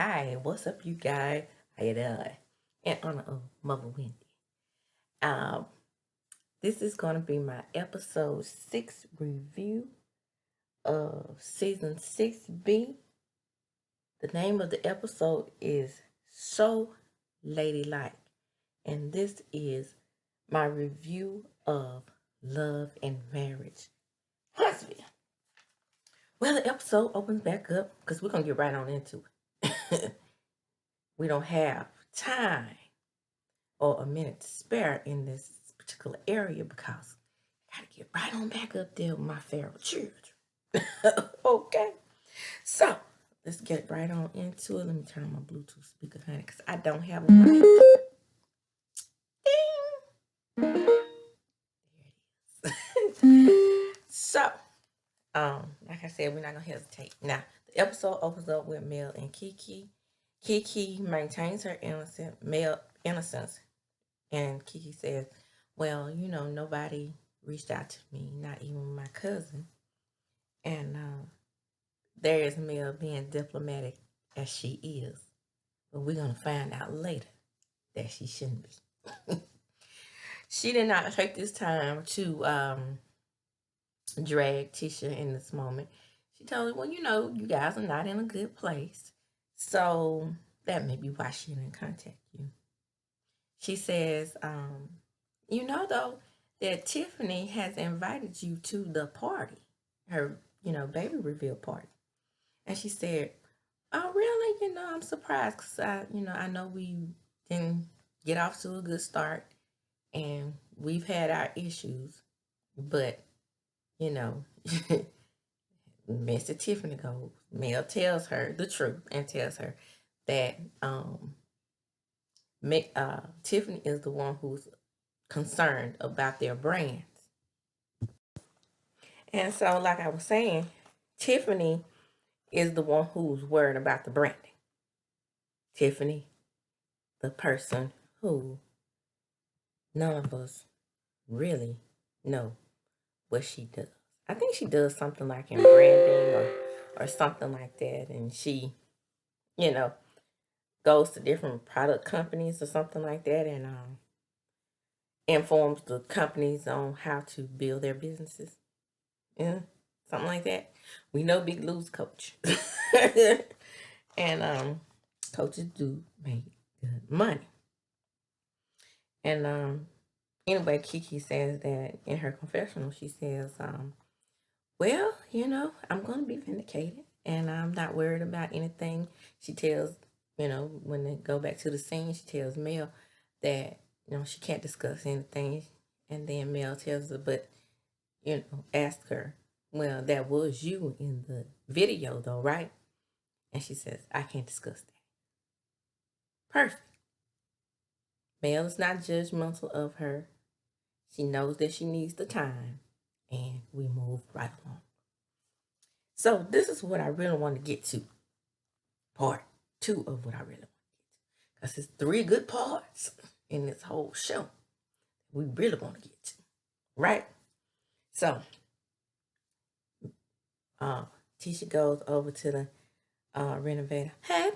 Hi, what's up, you guys? How you doing? In honor of Mother Wendy. Um, this is going to be my episode 6 review of season 6B. The name of the episode is So Ladylike, and this is my review of Love and Marriage Huntsville. Well, the episode opens back up because we're going to get right on into it. We don't have time or a minute to spare in this particular area because I gotta get right on back up there with my feral children. Okay, so let's get right on into it. Let me turn on my Bluetooth speaker, honey, because I don't have a mic. Ding. There it is. So, like I said, we're not gonna hesitate. Now, the episode opens up with Mel and Kiki. Kiki maintains her innocence, and Kiki says, well, nobody reached out to me, not even my cousin. And there is Mel being diplomatic as she is. But we're going to find out later that she shouldn't be. She did not take this time to drag Tisha in this moment. She told her, well, you guys are not in a good place. So that may be why she didn't contact you. She says, though, that Tiffany has invited you to the party, her, baby reveal party. And she said, oh, really? I'm surprised because I know we didn't get off to a good start and we've had our issues, but, Mr. Tiffany goes, Mel tells her the truth and tells her that Tiffany is the one who's concerned about their brands. And so, like I was saying, Tiffany is the one who's worried about the branding. Tiffany, the person who none of us really know what she does. I think she does something like in branding or something like that. And she, goes to different product companies or something like that and informs the companies on how to build their businesses. Yeah, something like that. We know Big Lou's coach. And coaches do make good money. And anyway, Kiki says that in her confessional, she says, well, I'm going to be vindicated and I'm not worried about anything. She tells, when they go back to the scene, she tells Mel that, she can't discuss anything. And then Mel tells her, but, ask her, well, that was you in the video though, right? And she says, I can't discuss that. Perfect. Mel is not judgmental of her. She knows that she needs the time. And we move right along. So this is what I really want to get to. Part 2 of what I really want to get to. Because there's 3 good parts in this whole show we really want to get to. Right? So, Tisha goes over to the renovator. Hey,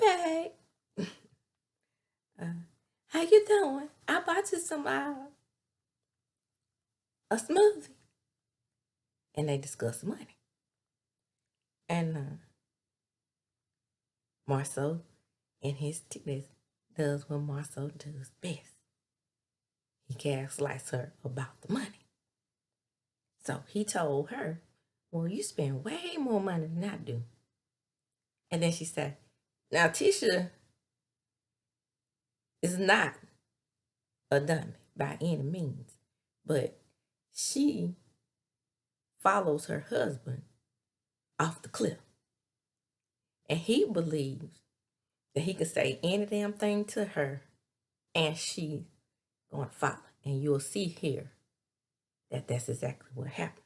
babe. How you doing? I bought you some a smoothie. And they discuss money. And Marsau in his tickets does what Marsau does best. He gaslights her about the money. So he told her, well, you spend way more money than I do. And then she said, now Tisha is not a dummy by any means, but she follows her husband off the cliff. And he believes that he could say any damn thing to her and she's going to follow. And you'll see here that that's exactly what happens.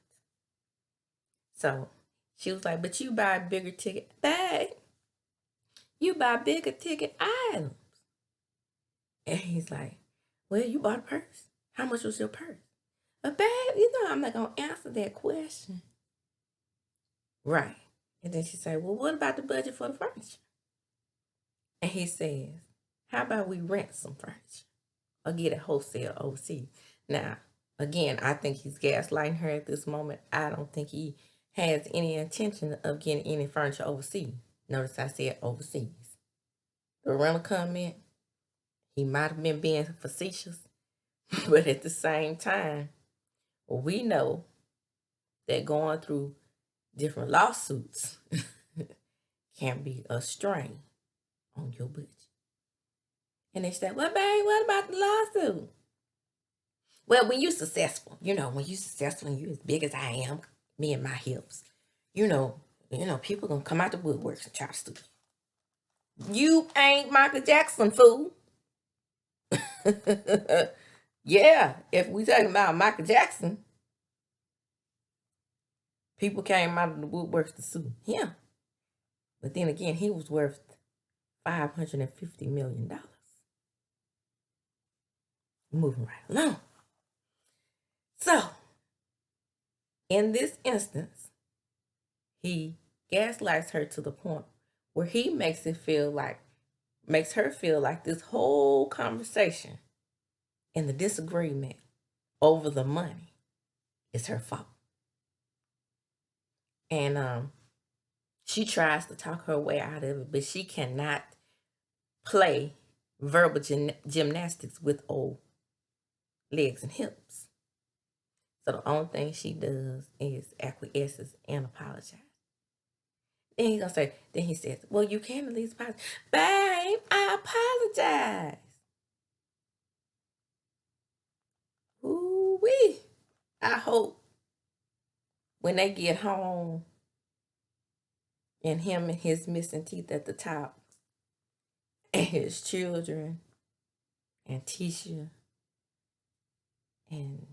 So she was like, but you buy a bigger ticket. Babe, you buy bigger ticket items. And he's like, well, you bought a purse. How much was your purse? But babe, I'm not going to answer that question. Right. And then she said, well, what about the budget for the furniture? And he says, how about we rent some furniture or get it wholesale overseas? Now, again, I think he's gaslighting her at this moment. I don't think he has any intention of getting any furniture overseas. Notice I said overseas. The rental comment, he might have been being facetious, but at the same time, we know that going through different lawsuits can be a strain on your budget. And they say, well, babe, what about the lawsuit? Well, when you're successful, when you're successful and you're as big as I am, me and my hips, people gonna come out the woodworks and try to sue you. You ain't Michael Jackson, fool. Yeah, if we talking about Michael Jackson, people came out of the woodworks to sue him. But then again, he was worth $550 million. Moving right along. So, in this instance, he gaslights her to the point where he makes her feel like this whole conversation and the disagreement over the money is her fault. And she tries to talk her way out of it, but she cannot play verbal gymnastics with old legs and hips. So the only thing she does is acquiesces and apologize. Then he says, well, you can at least apologize. Babe, I apologize. Ooh-wee. I hope when they get home and him and his missing teeth at the top and his children and Tisha, and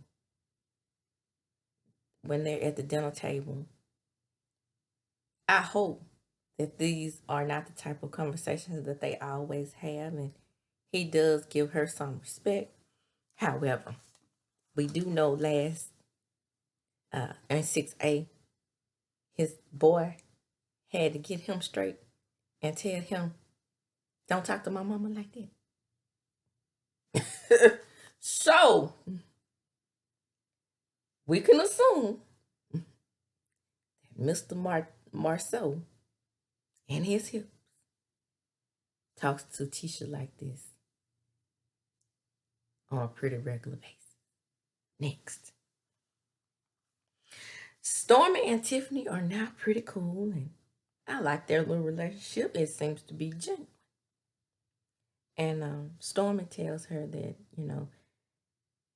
when they're at the dinner table, I hope that these are not the type of conversations that they always have, and he does give her some respect. However, we do know last S6B, his boy had to get him straight and tell him, don't talk to my mama like that. So, we can assume that Mr. Marsau and his hips talks to Tisha like this on a pretty regular basis. Next. Stormy and Tiffany are now pretty cool, and I like their little relationship. It seems to be genuine. And Stormy tells her that,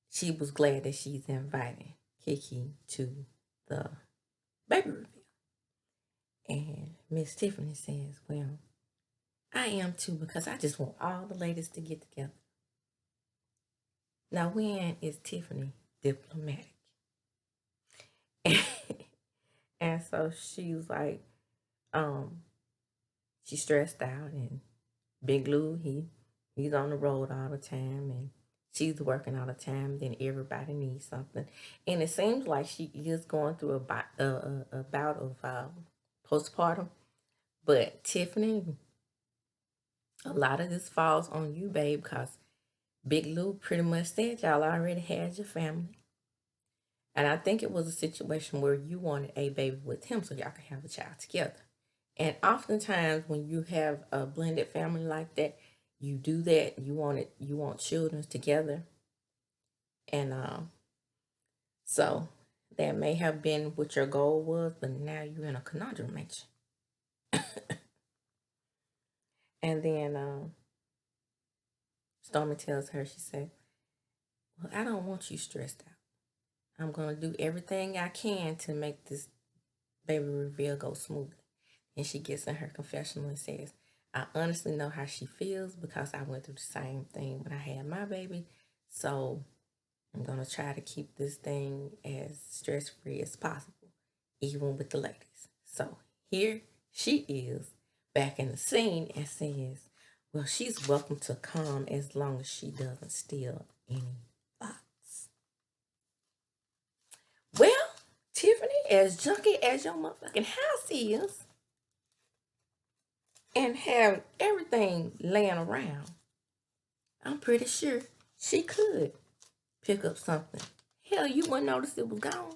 she was glad that she's inviting Kiki to the baby reveal. And Miss Tiffany says, well, I am too, because I just want all the ladies to get together. Now, when is Tiffany diplomatic? And so she's like, she's stressed out, and Big Lou, he's on the road all the time, and she's working all the time. Then everybody needs something, and it seems like she is going through a bout of postpartum. But Tiffany, a lot of this falls on you, babe, because Big Lou pretty much said y'all already had your family. And I think it was a situation where you wanted a baby with him so y'all could have a child together. And oftentimes when you have a blended family like that, you do that. You want children together. And so that may have been what your goal was, but now you're in a conundrum, ain't you? And then Stormy tells her, she said, well, I don't want you stressed out. I'm going to do everything I can to make this baby reveal go smoothly. And she gets in her confessional and says, I honestly know how she feels because I went through the same thing when I had my baby. So I'm going to try to keep this thing as stress-free as possible, even with the ladies. So here she is back in the scene and says, well, she's welcome to come as long as she doesn't steal any thoughts. Well, Tiffany, as junky as your motherfucking house is, and have everything laying around, I'm pretty sure she could pick up something. Hell, you wouldn't notice it was gone.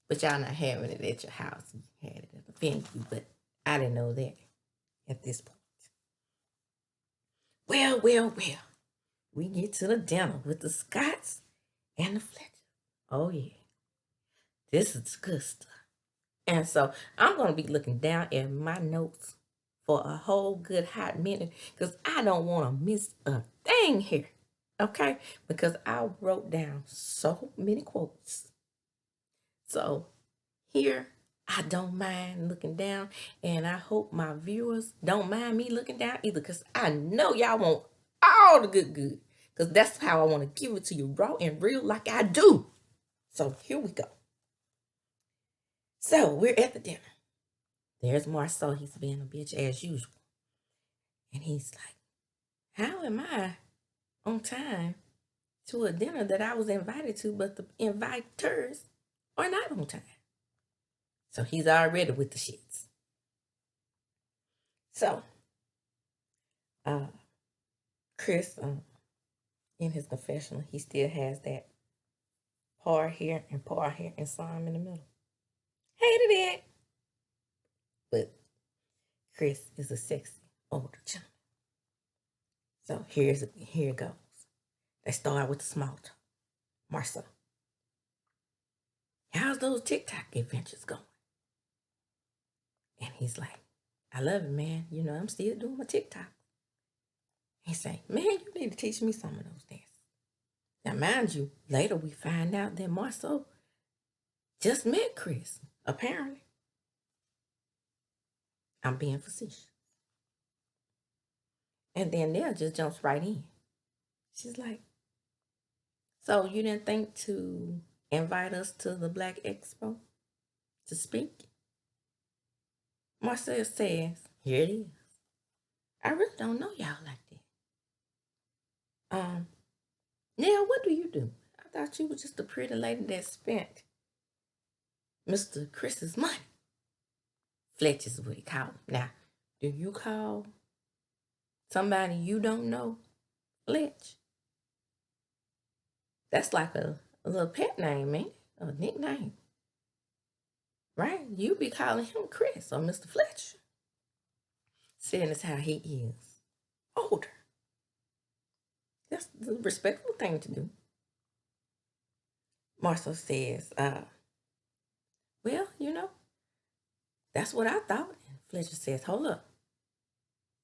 But y'all not having it at your house. You had it at the venue, but I didn't know that at this point. Well, well, well. We get to the dinner with the Scotts and the Fletcher. Oh, yeah. This is good stuff. And so I'm going to be looking down at my notes for a whole good hot minute because I don't want to miss a thing here. Okay? Because I wrote down so many quotes. So here, I don't mind looking down, and I hope my viewers don't mind me looking down either because I know y'all want all the good because that's how I want to give it to you raw and real like I do. So here we go. So we're at the dinner. There's Marsau. He's being a bitch as usual. And he's like, how am I on time to a dinner that I was invited to, but the inviters are not on time? So he's already with the shits. So, Chris, in his confessional, he still has that par here and slime in the middle. Hated it. But Chris is a sexy older gentleman. So here it goes. They start with the small talk. Marsau, how's those TikTok adventures going? And he's like, I love it, man. You know, I'm still doing my TikTok. He's saying, man, you need to teach me some of those dances. Now, mind you, later we find out that Marsau just met Chris, apparently. I'm being facetious. And then Nell just jumps right in. She's like, so you didn't think to invite us to the Black Expo to speak? Marsau says, here it is. I really don't know y'all like that. Nell, what do you do? I thought you were just a pretty lady that spent Mr. Chris's money. Fletch is what he called him. Now, do you call somebody you don't know Fletch? That's like a little pet name, ain't it? A nickname. Right? You be calling him Chris or Mr. Fletch. Saying it's how he is. Older. That's the respectful thing to do. Marsau says, well, you know, that's what I thought. And Fletcher says, hold up.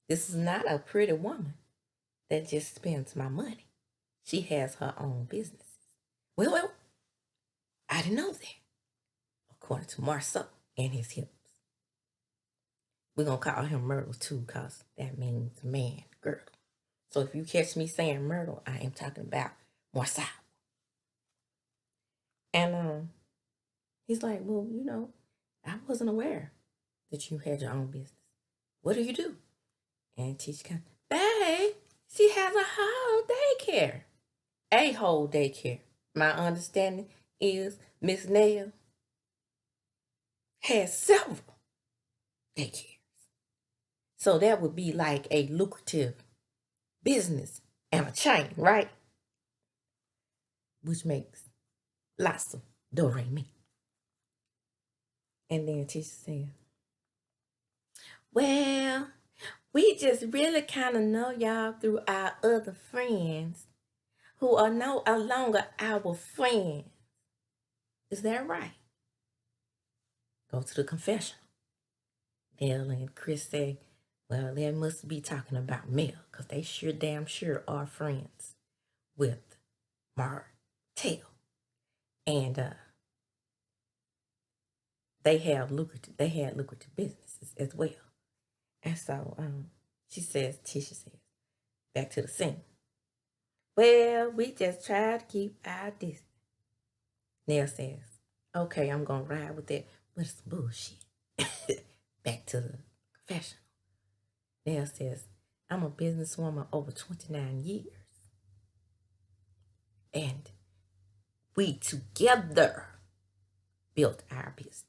This is not a pretty woman that just spends my money. She has her own businesses. Well, I didn't know that. According to Marsau and his hips. We're going to call him Myrtle too because that means man, girdle. So if you catch me saying Myrtle, I am talking about Marsau. And he's like, well, you know, I wasn't aware that you had your own business. What do you do? And Tisha comes, babe, she has a whole daycare. A whole daycare. My understanding is Miss Nail has several daycares. So that would be like a lucrative business and a chain, right? Which makes lots of do-re-mi. And then Tisha said, well, we just really kind of know y'all through our other friends who are no longer our friends. Is that right? Go to the confession. Nell and Chris say, well, they must be talking about Mel because they sure damn sure are friends with Martell. And they had lucrative businesses as well. And so Tisha says, back to the scene. Well, we just try to keep our distance. Nell says, okay, I'm going to ride with that, but it's bullshit. Back to the confessional. Nell says, I'm a businesswoman over 29 years. And we together built our business.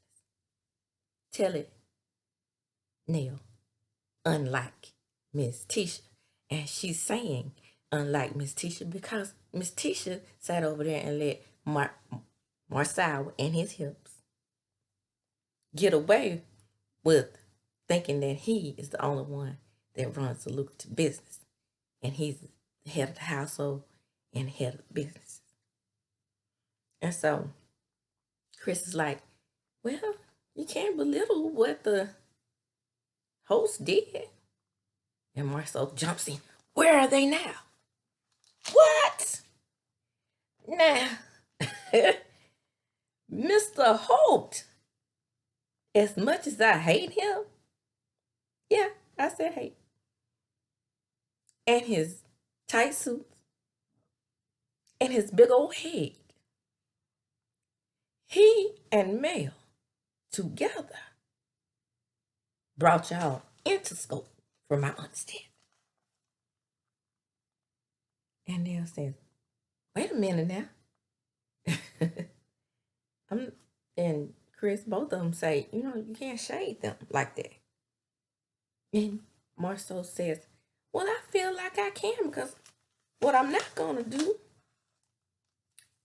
Tell it, Nell. unlike Miss Tisha. And she's saying unlike Miss Tisha because Miss Tisha sat over there and let Marsau and his hips get away with thinking that he is the only one that runs a lucrative business. And he's the head of the household and head of the business. And so Chris is like, well, you can't belittle what the host did. And Marsau jumps in. Where are they now? What? Now, Mr. Holt, as much as I hate him, yeah, I said hate, and his tight suits, and his big old head, he and Mel together brought y'all into scope, from my understanding. And Nell says, wait a minute now. And Chris, both of them say, you can't shade them like that. And Marsau says, well, I feel like I can because what I'm not going to do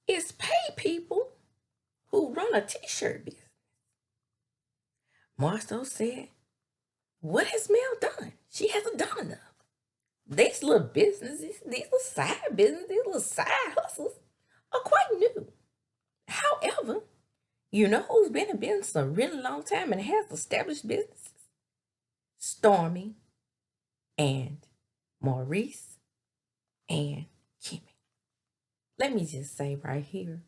is pay people who run a t-shirt business. Marsau said, what has Mel done? She hasn't done enough. These little businesses, these little side businesses, these little side hustles are quite new. However, you know who's been in business a really long time and has established businesses? Stormy and Maurice and Kimmy. Let me just say right here,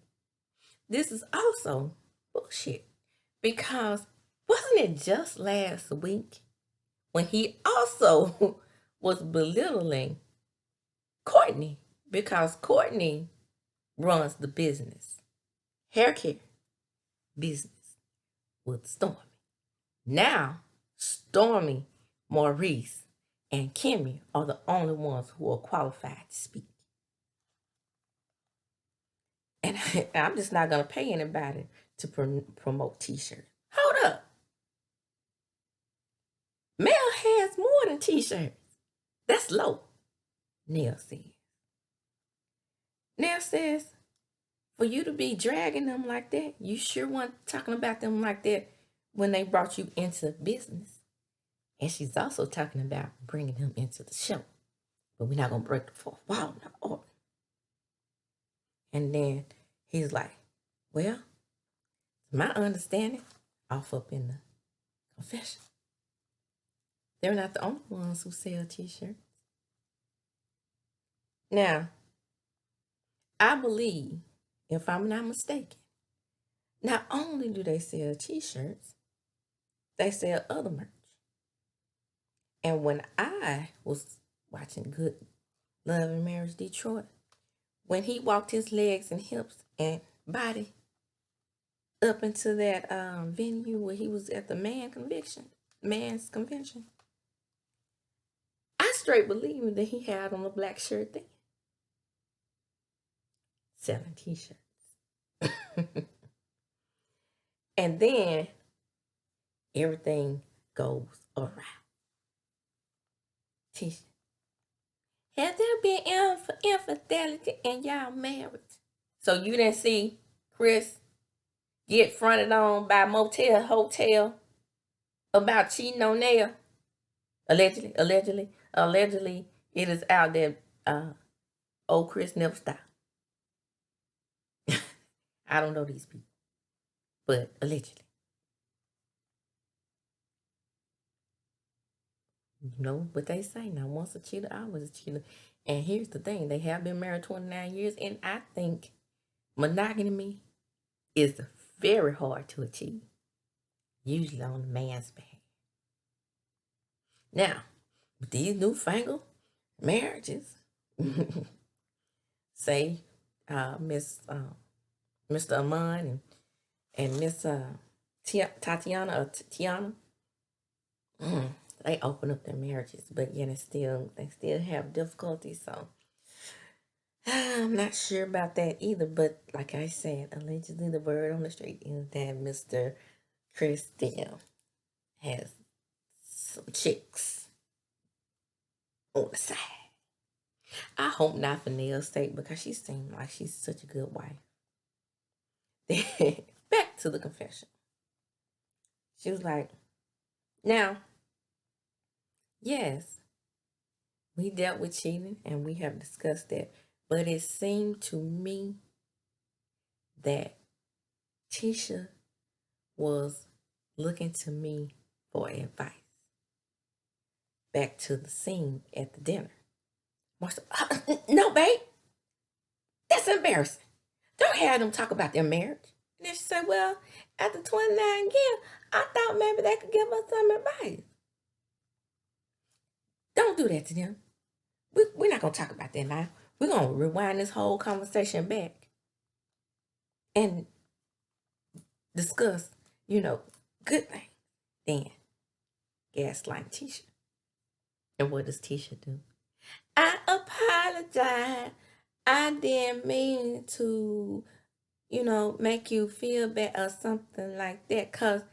this is also bullshit. Because wasn't it just last week when he also was belittling Courtney? Because Courtney runs the business, hair care business with Stormy. Now, Stormy, Maurice, and Kimmy are the only ones who are qualified to speak. And I'm just not going to pay anybody to promote t-shirts. Hold up. Mel has more than t-shirts. That's low, Nell says. Nell says, for you to be dragging them like that, you sure weren't talking about them like that when they brought you into business. And she's also talking about bringing him into the show. But we're not going to break the fourth wall now. And then he's like, well, my understanding, off up in the confession, they're not the only ones who sell t-shirts. Now, I believe, if I'm not mistaken, not only do they sell t-shirts, they sell other merch. And when I was watching Good Love and Marriage Detroit, when he walked his legs and hips and body up into that venue where he was at the man's convention, I straight believe that he had on a black shirt then, selling t-shirts. And then everything goes around. Tisha, has there been infidelity in y'all marriage? So you didn't see Chris get fronted on by motel hotel about cheating on Nell? Allegedly, it is out that old Chris never stopped. I don't know these people, but allegedly. You know what they say now, once a cheater, always a cheater. And here's the thing, they have been married 29 years, and I think monogamy is very hard to achieve, usually on the man's behalf. Now, with these newfangled marriages, say Mr. Amon and Miss Tatiana or Tiana, they open up their marriages, but yet they still have difficulties. So I'm not sure about that either. But like I said, allegedly the word on the street is that Mr. Chris still has some chicks on the side. I hope not for Neil's sake because she seemed like she's such a good wife. Then back to the confession. She was like, now, yes, we dealt with cheating and we have discussed that, but it seemed to me that Tisha was looking to me for advice. Back to the scene at the dinner. Marsau, no, babe, that's embarrassing. Don't have them talk about their marriage. And then she said, well, after 29 years, I thought maybe they could give us some advice. Don't do that to them. We're not going to talk about that now. We're going to rewind this whole conversation back and discuss, good things. Then gaslight Tisha. And what does Tisha do? I apologize. I didn't mean to, make you feel bad or something like that. Because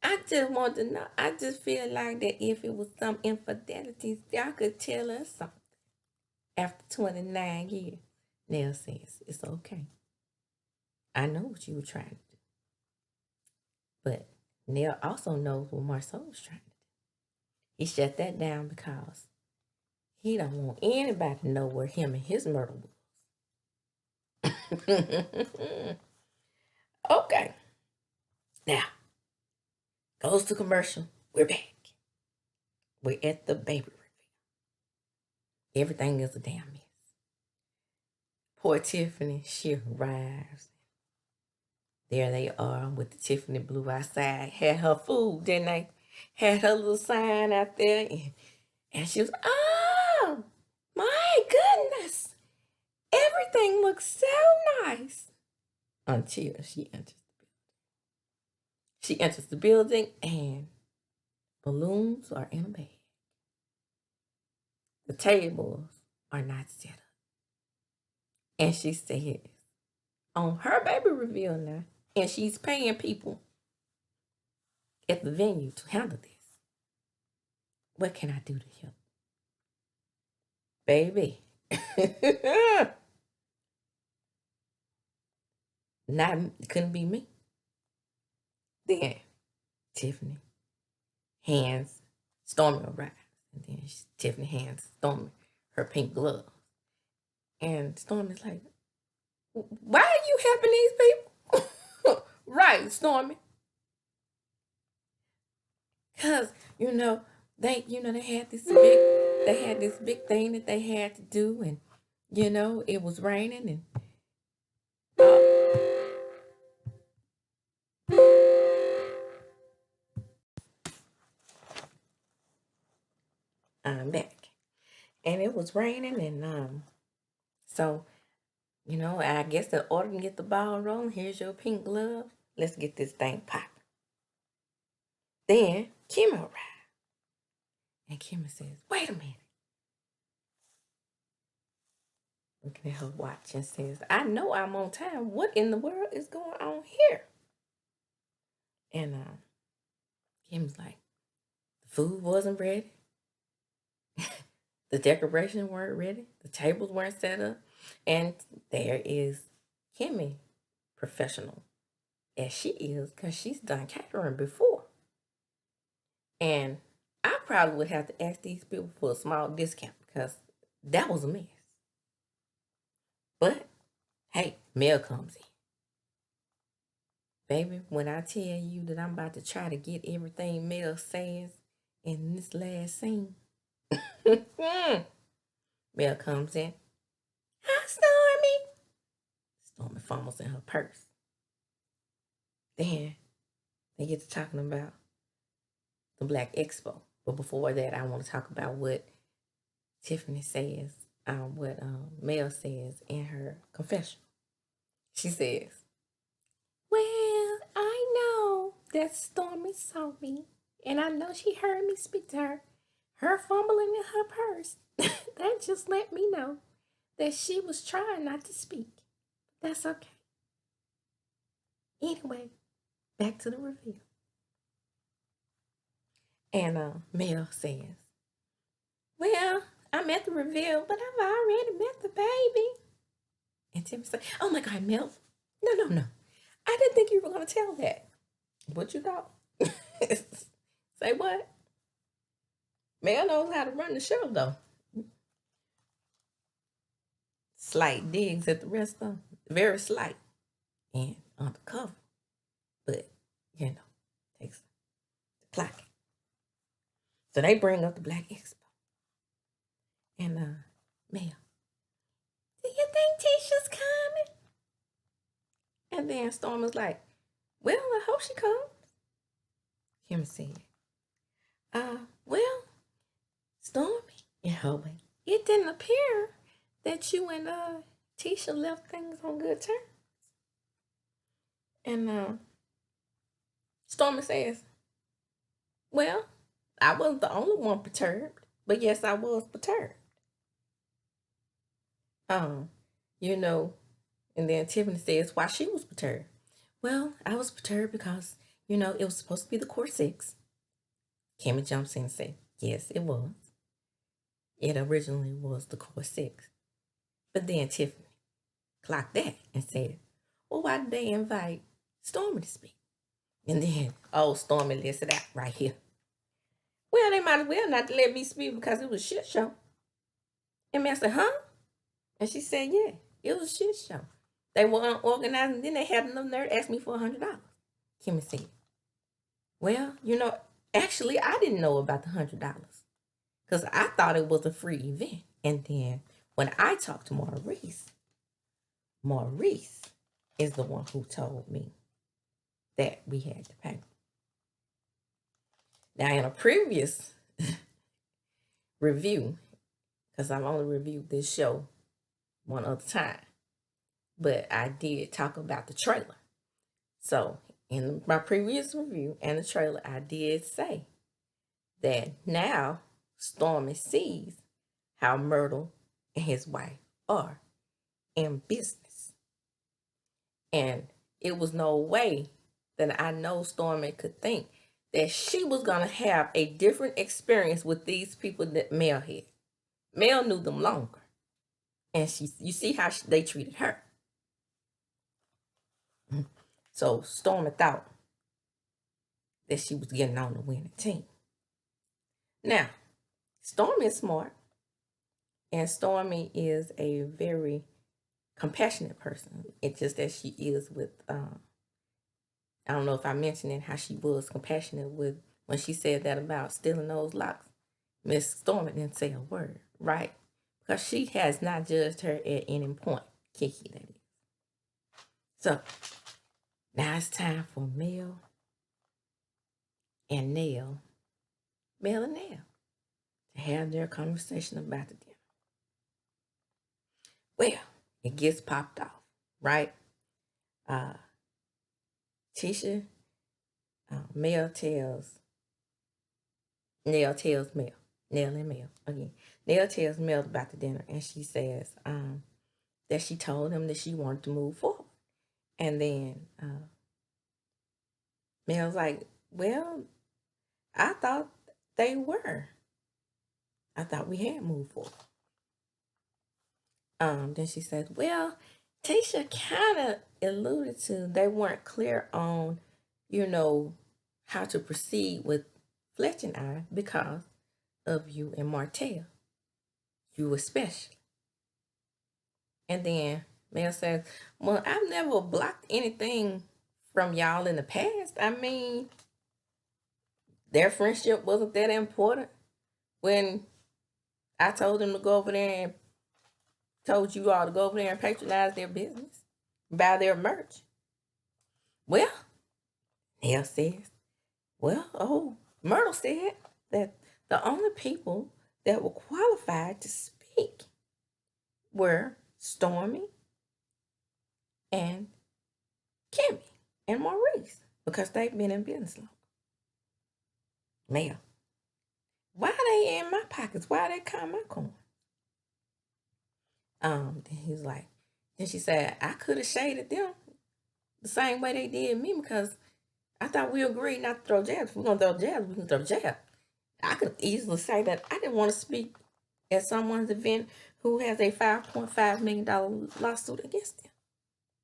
I just want to know. I just feel like that if it was some infidelities, y'all could tell us something. After 29 years, Nell says, it's okay. I know what you were trying to do. But Nell also knows what Marsau was trying to do. He shut that down because he don't want anybody to know where him and his murder was. Okay. Now, goes to commercial. We're back. We're at the baby reveal. Everything is a damn mess. Poor Tiffany, she arrives. There they are with the Tiffany blue outside. Had her food, didn't they? Had her little sign out there. And she was, oh, my goodness. Everything looks so nice. Until she enters the building. She enters the building and balloons are in a bag. The tables are not set up. And she says, on her baby reveal now, and she's paying people at the venue to handle this. What can I do to help? Baby. Couldn't be me. Then Tiffany hands Stormy arrives. And then Tiffany hands Stormy her pink glove. And Stormy's like, why are you helping these people? Right, Stormy. Because, they had this big thing that they had to do, and it was raining, and I'm back. And it was raining, and so, I guess in order to get the ball rolling, here's your pink glove. Let's get this thing popping. Then Kimmy arrived. And Kimmy says, wait a minute. Looking at her watch and says, I know I'm on time. What in the world is going on here? And Kim's like, the food wasn't ready. The decorations weren't ready. The tables weren't set up. And there is Kimmy, professional as she is, because she's done catering before. And I probably would have to ask these people for a small discount because that was a mess. But, hey, Mel comes in. Baby, when I tell you that I'm about to try to get everything Mel says in this last scene, Mel comes in. Hi, Stormy. Stormy fumbles in her purse. Then they get to talking about the Black Expo. But before that, I want to talk about what Tiffany says, what Mel says in her confession. She says, well, I know that Stormy saw me, and I know she heard me speak to her. Her fumbling in her purse, that just let me know that she was trying not to speak. That's okay. Anyway, back to the reveal. And Mel says, well, I'm at the reveal, but I've already met the baby. And Tim said, oh my God, Mel. No. I didn't think you were going to tell that. What you thought? Say what? Mel knows how to run the show, though. Slight digs at the rest of them. Very slight and undercover. But, takes the clock. So they bring up the Black Expo. And Mel, do you think Tisha's coming? And then Storm was like, well, I hope she comes. Kim said, well, Stormy, it didn't appear that you and Tisha left things on good terms. And Stormy says, well, I wasn't the only one perturbed, but yes, I was perturbed. And then Tiffany says why she was perturbed. Well, I was perturbed because, it was supposed to be the core 6. Kimmy jumps in and says, yes, it was. It originally was the core 6. But then Tiffany clocked that and said, well, why did they invite Stormy to speak? And then, Stormy lets it out right here. Well, they might as well not to let me speak because it was a shit show. And Mel said, huh? And she said, yeah, it was a shit show. They were unorganized, and then they had enough nerve to ask me for $100. Kimmy said, well, actually, I didn't know about the $100 because I thought it was a free event. And then when I talked to Maurice is the one who told me that we had to pay. Now, in a previous review, because I've only reviewed this show one other time, but I did talk about the trailer. So in my previous review and the trailer, I did say that now Stormy sees how Myrtle and his wife are in business. And it was no way that I know Stormy could think that she was going to have a different experience with these people that Mel had. Mel knew them longer. And you see how they treated her. So Stormy thought that she was getting on the winning team. Now, Stormy is smart. And Stormy is a very compassionate person. It's just that she is with, I don't know if I mentioned it, how she was compassionate with when she said that about stealing those locks. Miss Stormy didn't say a word, right? Because she has not judged her at any point. Kiki, that is. So, now it's time for Mel and Nell to have their conversation about the dinner. Well, it gets popped off, right? Tisha, Nell tells Mel again. Nell tells Mel about the dinner, and she says that she told him that she wanted to move forward. And then Mel's like, well, I thought they were. I thought we had moved forward. Then she says, well, Tisha kind of alluded to they weren't clear on, how to proceed with Fletch and I because of you and Martell. You especially. And then Mel says, well, I've never blocked anything from y'all in the past. I mean, their friendship wasn't that important when I told them to go over there and told you all to go over there and patronize their business, buy their merch. Well, Nell says, Myrtle said that the only people that were qualified to speak were Stormy and Kimmy and Maurice because they've been in business long. Mel, why are they in my pockets? Why are they count my coin? Then he's like, then she said, I could have shaded them the same way they did me because I thought we agreed not to throw jabs. If we're going to throw jabs, we can throw jabs. I could easily say that I didn't want to speak at someone's event who has a $5.5 million lawsuit against them.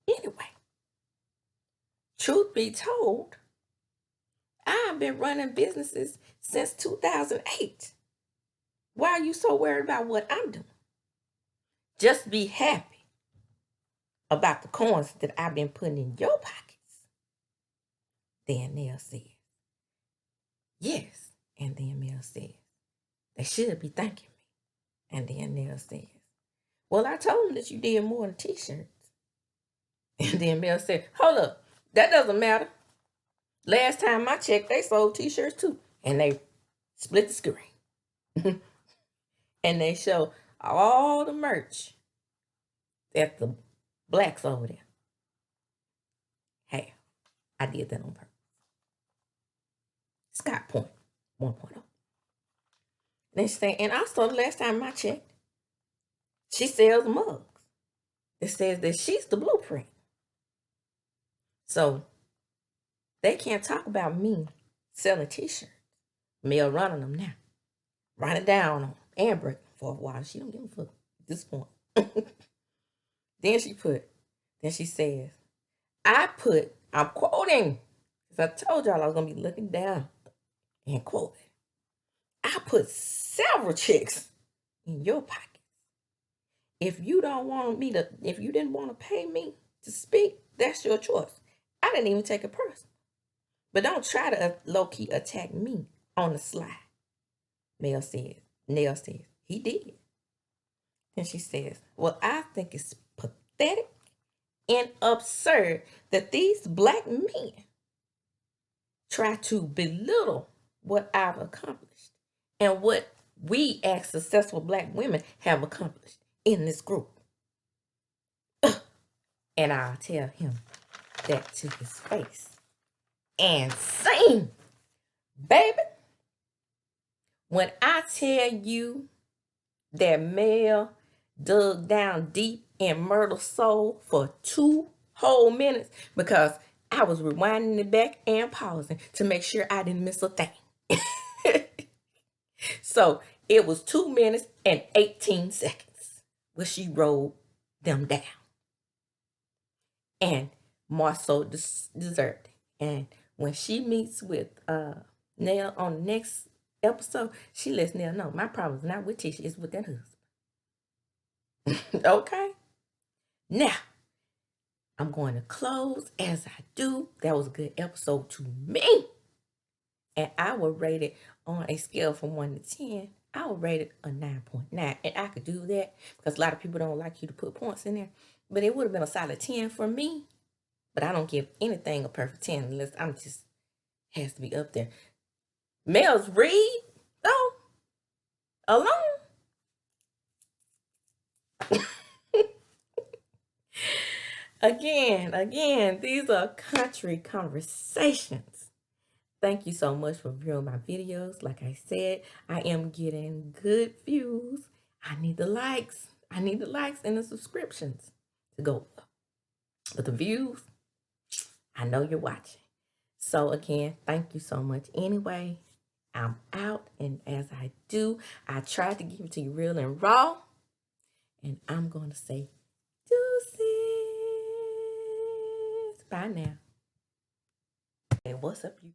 Anyway, truth be told, I've been running businesses since 2008. Why are you so worried about what I'm doing? Just be happy about the coins that I've been putting in your pockets. Then Nell says, yes. And then Mel says, they should be thanking me. And then Nell says, well, I told them that you did more than t-shirts. And then Mel said, hold up, that doesn't matter. Last time I checked, they sold t-shirts too. And they split the screen. And they show all the merch that the blacks over there. Hey, I did that on purpose. Scott Point 1.0. Then she said, and also the last time I checked, she sells mugs. It says that she's the blueprint. So they can't talk about me selling t-shirts. Mel running them now. Running down on them and breaking for a while. She don't give a fuck at this point. Then she says, I'm quoting, because I told y'all I was going to be looking down and quoting. I put several checks in your pocket. If you didn't want to pay me to speak, that's your choice. I didn't even take it personal. But don't try to low-key attack me on the slide. Nell says, he did. And she says, well, I think it's pathetic and absurd that these black men try to belittle what I've accomplished and what we as successful black women have accomplished in this group. And I'll tell him that to his face and sing, baby. When I tell you that Mel dug down deep in Myrtle's soul for 2 whole minutes, because I was rewinding it back and pausing to make sure I didn't miss a thing. So it was 2 minutes and 18 seconds where she rolled them down. And Marsau deserved it. And when she meets with Nell on the next episode, she lets Nell know my problem is not with Tisha, it's with that husband. Okay? Now, I'm going to close as I do. That was a good episode to me. And I would rate it on a scale from 1 to 10. I would rate it a 9.9. And I could do that because a lot of people don't like you to put points in there. But it would have been a solid 10 for me. But I don't give anything a perfect 10 unless I'm just has to be up there. Mel's read, though, alone. Again, these are country conversations. Thank you so much for viewing my videos. Like I said, I am getting good views. I need the likes. I need the likes and the subscriptions to go up. But the views, I know you're watching. So again, thank you so much. Anyway, I'm out. And as I do, I tried to give it to you real and raw. And I'm going to say deuces. Bye now. And what's up, you?